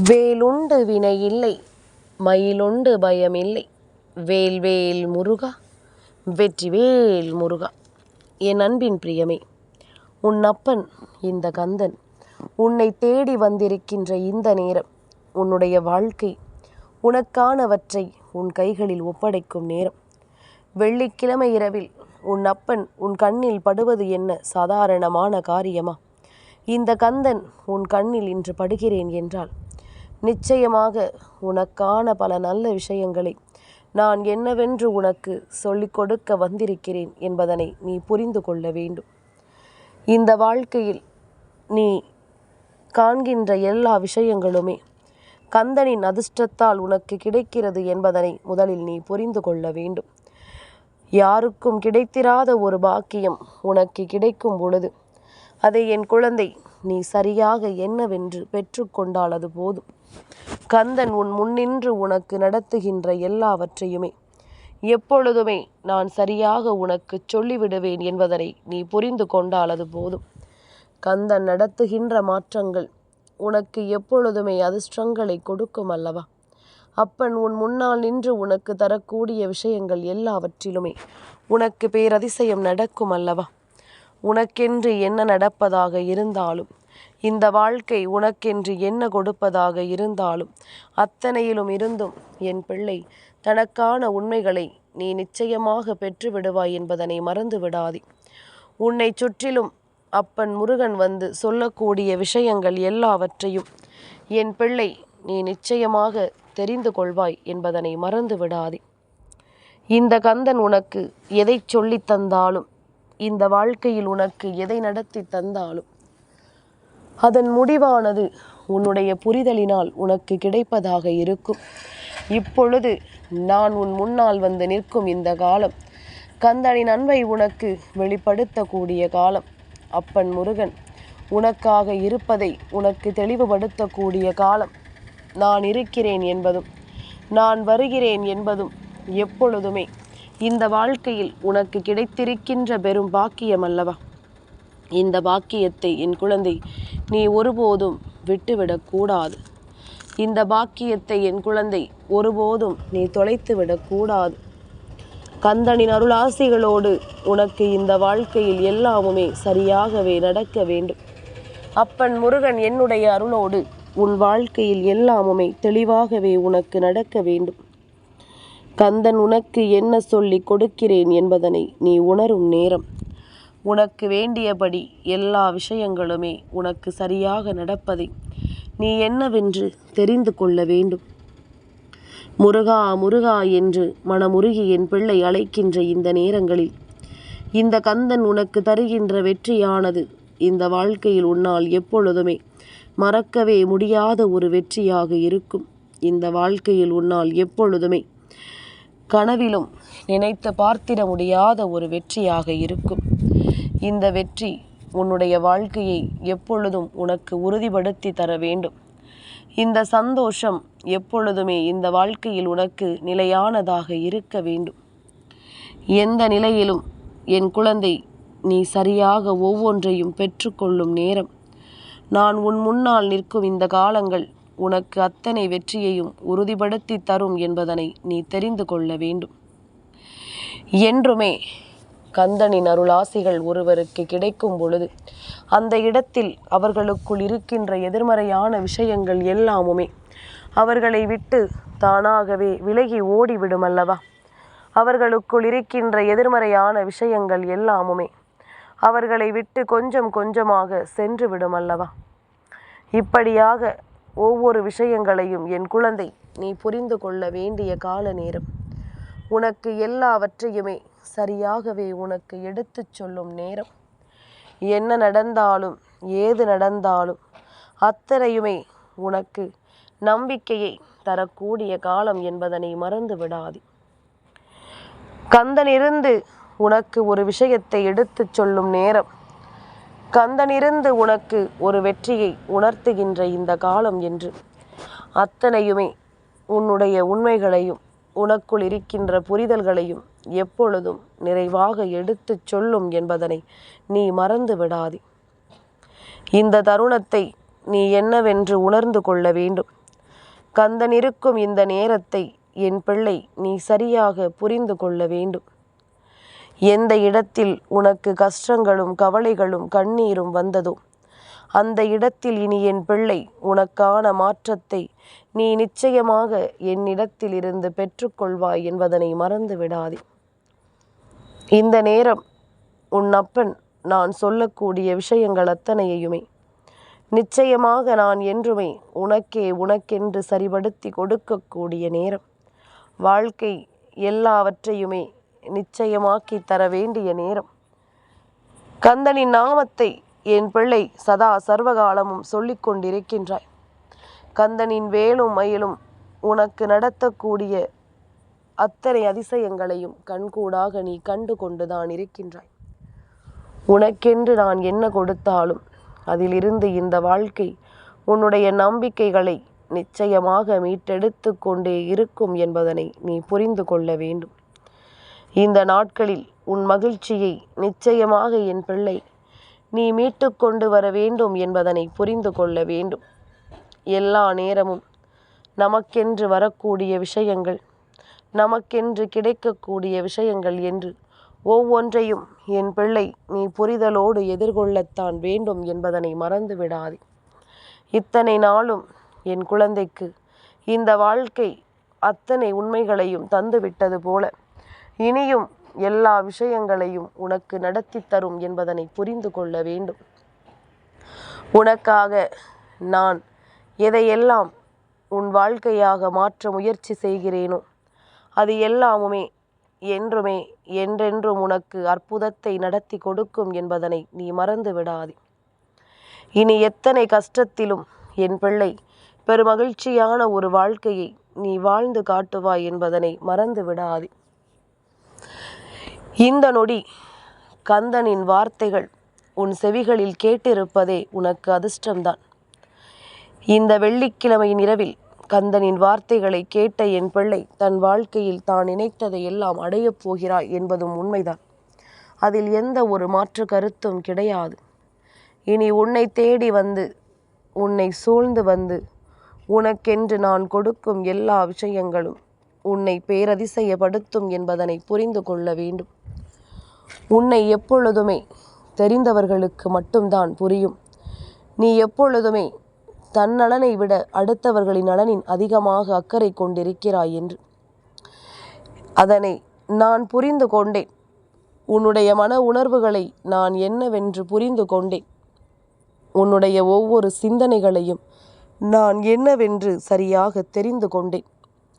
வேலுண்டு வினையில்லை மயிலுண்டு பயமில்லை வேல்வேல் முருகா வெற்றிவேல் முருகா. என் அன்பின் பிரியமே, உன் அப்பன் இந்த கந்தன் உன்னை தேடி வந்திருக்கின்ற இந்த நேரம் உன்னுடைய வாழ்க்கை உனக்கானவற்றை உன் கைகளில் ஒப்படைக்கும் நேரம். வெள்ளிக்கிழமை இரவில் உன் அப்பன் உன் கண்ணில் படுவது என்ன சாதாரணமான காரியமா? இந்த கந்தன் உன் கண்ணில் இன்று படுகிறேன் என்றால் நிச்சயமாக உனக்கான பல நல்ல விஷயங்களை நான் என்னவென்று உனக்கு சொல்லிக் கொடுக்க வந்திருக்கிறேன் என்பதனை நீ புரிந்து கொள்ள வேண்டும். இந்த வாழ்க்கையில் நீ காண்கின்ற எல்லா விஷயங்களுமே கந்தனின் அதிர்ஷ்டத்தால் உனக்கு கிடைக்கிறது என்பதனை முதலில் நீ புரிந்து கொள்ள வேண்டும். யாருக்கும் கிடைத்திராத ஒரு பாக்கியம் உனக்கு கிடைக்கும் பொழுது அதை என் குழந்தை நீ சரியாக என்னவென்று பெற்றுக்கொண்டால் அது போதும். கந்தன் உன் முன்னின்று உனக்கு நடத்துகின்ற எல்லாவற்றையுமே எப்பொழுதுமே நான் சரியாக உனக்கு சொல்லிவிடுவேன் என்பதனை நீ புரிந்து கொண்டால் அது போதும். கந்தன் நடத்துகின்ற மாற்றங்கள் உனக்கு எப்பொழுதுமே அதிர்ஷ்டங்களை கொடுக்கும் அல்லவா? அப்பன் உன் முன்னால் நின்று உனக்கு தரக்கூடிய விஷயங்கள் எல்லாவற்றிலுமே உனக்கு பேரதிசயம் நடக்கும் அல்லவா? உனக்கென்று என்ன நடப்பதாக இருந்தாலும், இந்த வாழ்க்கை உனக்கென்று என்ன கொடுப்பதாக இருந்தாலும் அத்தனையிலும் இருந்தும் என் பிள்ளை தனக்கான உண்மைகளை நீ நிச்சயமாக பெற்றுவிடுவாய் என்பதனை மறந்து விடாதே. உன்னை சுற்றிலும் அப்பன் முருகன் வந்து சொல்லக்கூடிய விஷயங்கள் எல்லாவற்றையும் என் பிள்ளை நீ நிச்சயமாக தெரிந்து கொள்வாய் என்பதனை மறந்து விடாதே. இந்த கந்தன் உனக்கு எதை சொல்லி தந்தாலும், இந்த வாழ்க்கையில் உனக்கு எதை நடத்தி தந்தாலும் அதன் முடிவானது உன்னுடைய புரிதலினால் உனக்கு கிடைப்பதாக இருக்கும். இப்பொழுது நான் உன் முன்னால் வந்து நிற்கும் இந்த காலம் கந்தனின் அன்பை உனக்கு வெளிப்படுத்தக்கூடிய காலம். அப்பன் முருகன் உனக்காக இருப்பதை உனக்கு தெளிவுபடுத்தக்கூடிய காலம். நான் இருக்கிறேன் என்பதும் நான் வருகிறேன் என்பதும் எப்பொழுதுமே இந்த வாழ்க்கையில் உனக்கு கிடைத்திருக்கின்ற பெரும் பாக்கியம் அல்லவா? இந்த பாக்கியத்தை என் குழந்தை நீ ஒருபோதும் விட்டுவிடக்கூடாது. இந்த பாக்கியத்தை என் குழந்தை ஒருபோதும் நீ தொலைத்து விடக்கூடாது. கந்தனின் அருளாசிகளோடு உனக்கு இந்த வாழ்க்கையில் எல்லாமுமே சரியாகவே நடக்க வேண்டும். அப்பன் முருகன் என்னுடைய அருளோடு உன் வாழ்க்கையில் எல்லாமுமே தெளிவாகவே உனக்கு நடக்க வேண்டும். கந்தன் உனக்கு என்ன சொல்லி கொடுக்கிறேன் என்பதனை நீ உணரும் நேரம் உனக்கு வேண்டியபடி எல்லா விஷயங்களுமே உனக்கு சரியாக நடப்பதை நீ என்னவென்று தெரிந்து கொள்ள வேண்டும். முருகா முருகா என்று மனமுருகி என் பிள்ளை அழைக்கின்ற இந்த நேரங்களில் இந்த கந்தன் உனக்கு தருகின்ற வெற்றியானது இந்த வாழ்க்கையில் உன்னால் எப்பொழுதுமே மறக்கவே முடியாத ஒரு வெற்றியாக இருக்கும். இந்த வாழ்க்கையில் உன்னால் எப்பொழுதுமே கனவிலும் நினைத்து பார்த்திட முடியாத ஒரு வெற்றியாக இருக்கும். இந்த வெற்றி உன்னுடைய வாழ்க்கையை எப்பொழுதும் உனக்கு உறுதிப்படுத்தி தர வேண்டும். இந்த சந்தோஷம் எப்பொழுதுமே இந்த வாழ்க்கையில் உனக்கு நிலையானதாக இருக்க வேண்டும். எந்த நிலையிலும் என் குழந்தை நீ சரியாக ஒவ்வொன்றையும் பெற்றுக்கொள்ளும் நேரம் நான் உன் முன்னால் நிற்கும் இந்த காலங்கள் உனக்கு அத்தனை வெற்றியையும் உறுதிப்படுத்தி தரும் என்பதனை நீ தெரிந்து கொள்ள வேண்டும். என்றுமே கந்தனின் அருளாசிகள் ஒருவருக்கு கிடைக்கும் பொழுது அந்த இடத்தில் அவர்களுக்குள் இருக்கின்ற எதிர்மறையான விஷயங்கள் எல்லாமுமே அவர்களை விட்டு தானாகவே விலகி ஓடிவிடும் அல்லவா? அவர்களுக்குள் இருக்கின்ற எதிர்மறையான விஷயங்கள் எல்லாமுமே அவர்களை விட்டு கொஞ்சம் கொஞ்சமாக சென்று விடும் அல்லவா? இப்படியாக ஒவ்வொரு விஷயங்களையும் என் குழந்தை நீ புரிந்து கொள்ள வேண்டிய கால நேரம் உனக்கு எல்லாவற்றையுமே சரியாகவே உனக்கு எடுத்து சொல்லும் நேரம். என்ன நடந்தாலும் ஏது நடந்தாலும் அத்தனையுமே உனக்கு நம்பிக்கையை தரக்கூடிய காலம் என்பதனை மறந்து விடாதே. கந்தனிருந்து உனக்கு ஒரு விஷயத்தை எடுத்து சொல்லும் நேரம், கந்தனிருந்து உனக்கு ஒரு வெற்றியை உணர்த்துகின்ற இந்த காலம் என்று அத்தனையுமே உன்னுடைய உண்மைகளையும் உனக்குள் இருக்கின்ற புரிதல்களையும் எப்பொழுதும் நிறைவாக எடுத்து சொல்லும் என்பதனை நீ மறந்து விடாதே. இந்த தருணத்தை நீ என்னவென்று உணர்ந்து கொள்ள வேண்டும். கந்தன் இருக்கும் இந்த நேரத்தை என் பிள்ளை நீ சரியாக புரிந்து கொள்ள வேண்டும். எந்த இடத்தில் உனக்கு கஷ்டங்களும் கவலைகளும் கண்ணீரும் வந்ததோ அந்த இடத்தில் இனி என் பிள்ளை உனக்கான மாற்றத்தை நீ நிச்சயமாக என்னிடத்தில் இருந்து பெற்றுக்கொள்வாய் என்பதனை மறந்து விடாதே. இந்த நேரம் உன் அப்பன் நான் சொல்லக்கூடிய விஷயங்கள் அத்தனையுமே நிச்சயமாக நான் என்றுமே உனக்கென்று சரிபடுத்தி கொடுக்கக்கூடிய நேரம். வாழ்க்கை எல்லாவற்றையுமே நிச்சயமாக்கி தர வேண்டிய நேரம். கந்தனின் நாமத்தை என் பிள்ளை சதா சர்வகாலமும் சொல்லிக் கொண்டிருக்கின்றாய். கந்தனின் வேலும் மயிலும் உனக்கு நடத்தக்கூடிய அத்தனை அதிசயங்களையும் கண்கூடாக நீ கண்டு கொண்டுதான் இருக்கின்றாய். உனக்கென்று நான் என்ன கொடுத்தாலும் அதிலிருந்து இந்த வாழ்க்கை உன்னுடைய நம்பிக்கைகளை நிச்சயமாக மீட்டெடுத்து கொண்டே இருக்கும் என்பதனை நீ புரிந்து கொள்ள வேண்டும். இந்த நாட்களில் உன் மகிழ்ச்சியை நிச்சயமாக என் பிள்ளை நீ மீட்டு கொண்டு வர வேண்டும் என்பதனை புரிந்து கொள்ள வேண்டும். எல்லா நேரமும் நமக்கென்று வரக்கூடிய விஷயங்கள், நமக்கென்று கிடைக்கக்கூடிய விஷயங்கள் என்று ஒவ்வொன்றையும் என் பிள்ளை நீ புரிதலோடு எதிர்கொள்ளத்தான் வேண்டும் என்பதனை மறந்து விடாதே. இத்தனை நாளும் என் குழந்தைக்கு இந்த வாழ்க்கை அத்தனை உண்மைகளையும் தந்துவிட்டது போல இனியும் எல்லா விஷயங்களையும் உனக்கு நடத்தி தரும் என்பதனை புரிந்து கொள்ள வேண்டும். உனக்காக நான் எதையெல்லாம் உன் வாழ்க்கையாக மாற்ற முயற்சி செய்கிறேனோ அது எல்லாமுமே என்றுமே என்றென்றும் உனக்கு அற்புதத்தை நடத்தி கொடுக்கும் என்பதனை நீ மறந்து விடாதே. இனி எத்தனை கஷ்டத்திலும் என் பிள்ளை பெருமகிழ்ச்சியான ஒரு வாழ்க்கையை நீ வாழ்ந்து காட்டுவாய் என்பதனை மறந்து விடாதே. இந்த நொடி கந்தனின் வார்த்தைகள் உன் செவிகளில் கேட்டிருப்பதே உனக்கு அதிர்ஷ்டம்தான். இந்த வெள்ளிக்கிழமையின் இரவில் கந்தனின் வார்த்தைகளை கேட்ட என் பிள்ளை தன் வாழ்க்கையில் தான் நினைத்ததை எல்லாம் அடையப் போகிறாய் என்பதும் உண்மைதான். அதில் எந்த ஒரு மாற்று கருத்தும் கிடையாது. இனி உன்னை தேடி வந்து உன்னை சூழ்ந்து வந்து உனக்கென்று நான் கொடுக்கும் எல்லா விஷயங்களும் உன்னை பேரதிசயப்படுத்தும் என்பதனை புரிந்து கொள்ள வேண்டும். உன்னை எப்பொழுதுமே தெரிந்தவர்களுக்கு மட்டும்தான் புரியும். நீ எப்பொழுதுமே தன் நலனை விட அடுத்தவர்களின் நலனின் அதிகமாக அக்கறை கொண்டிருக்கிறாய் என்று. அதனை நான் புரிந்து கொண்டேன். உன்னுடைய மன உணர்வுகளை நான் என்னவென்று புரிந்து கொண்டேன். உன்னுடைய ஒவ்வொரு சிந்தனைகளையும் நான் என்னவென்று சரியாக தெரிந்து கொண்டேன்.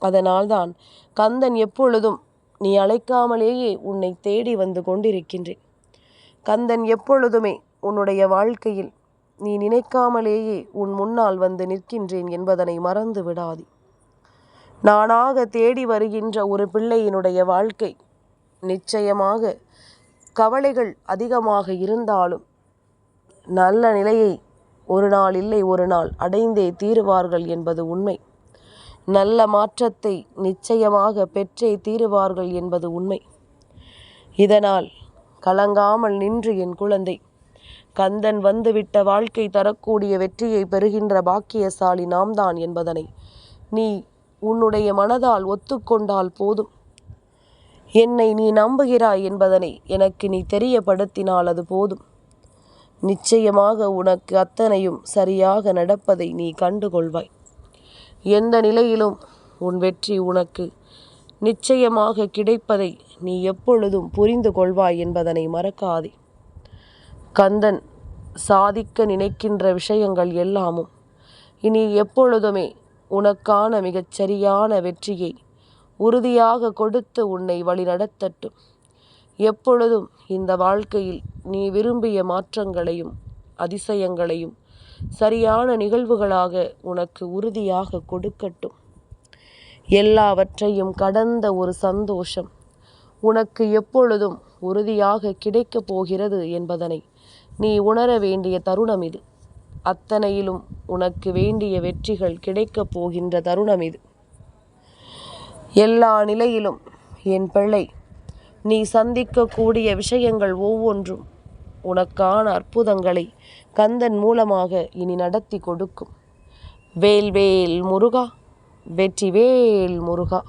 அதனால்தான் கந்தன் எப்பொழுதும் நீ அழைக்காமலேயே உன்னை தேடி வந்து கொண்டிருக்கின்றேன். கந்தன் எப்பொழுதுமே உன்னுடைய வாழ்க்கையில் நீ நினைக்காமலேயே உன் முன்னால் வந்து நிற்கின்றேன் என்பதனை மறந்து விடாதே. நானாக தேடி வருகின்ற ஒரு பிள்ளையினுடைய வாழ்க்கை நிச்சயமாக கவலைகள் அதிகமாக இருந்தாலும் நல்ல நிலையை ஒரு நாள் இல்லை ஒரு நாள் அடைந்தே தீருவார்கள் என்பது உண்மை. நல்ல மாற்றத்தை நிச்சயமாக பெற்றே தீருவார்கள் என்பது உண்மை. இதனால் கலங்காமல் நின்று என் குழந்தை, கந்தன் வந்துவிட்ட வாழ்க்கை தரக்கூடிய வெற்றியை பெறுகின்ற பாக்கியசாலி நாம் தான் என்பதனை நீ உன்னுடைய மனதால் ஒத்துக்கொண்டால் போதும். என்னை நீ நம்புகிறாய் என்பதனை எனக்கு நீ தெரியப்படுத்தினால் அது போதும். நிச்சயமாக உனக்கு அத்தனையும் சரியாக நடப்பதை நீ கண்டுகொள்வாய். எந்த நிலையிலும் உன் வெற்றி உனக்கு நிச்சயமாக கிடைப்பதை நீ எப்பொழுதும் புரிந்து கொள்வாய் என்பதனை மறக்காதே. கந்தன் சாதிக்க நினைக்கின்ற விஷயங்கள் எல்லாமும் இனி எப்பொழுதுமே உனக்கான மிகச்சரியான வெற்றியை உறுதியாக கொடுத்து உன்னை வழிநடத்தட்டும். எப்பொழுதும் இந்த வாழ்க்கையில் நீ விரும்பிய மாற்றங்களையும் அதிசயங்களையும் சரியான நிகழ்வுகளாக உனக்கு உறுதியாக கொடுக்கட்டும். எல்லாவற்றையும் கடந்த ஒரு சந்தோஷம் உனக்கு எப்பொழுதும் உறுதியாக கிடைக்கப் போகிறது என்பதனை நீ உணர வேண்டிய தருணம் இது. அத்தனையிலும் உனக்கு வேண்டிய வெற்றிகள் கிடைக்கப் போகின்ற தருணம் இது. எல்லா நிலையிலும் என் பிள்ளை நீ சந்திக்கக்கூடிய விஷயங்கள் ஒவ்வொன்றும் உனக்கான அற்புதங்களை கந்தன் மூலமாக இனி நடத்தி கொடுக்கும். வேல் வேல் முருகா, வெற்றிவேல் முருகா.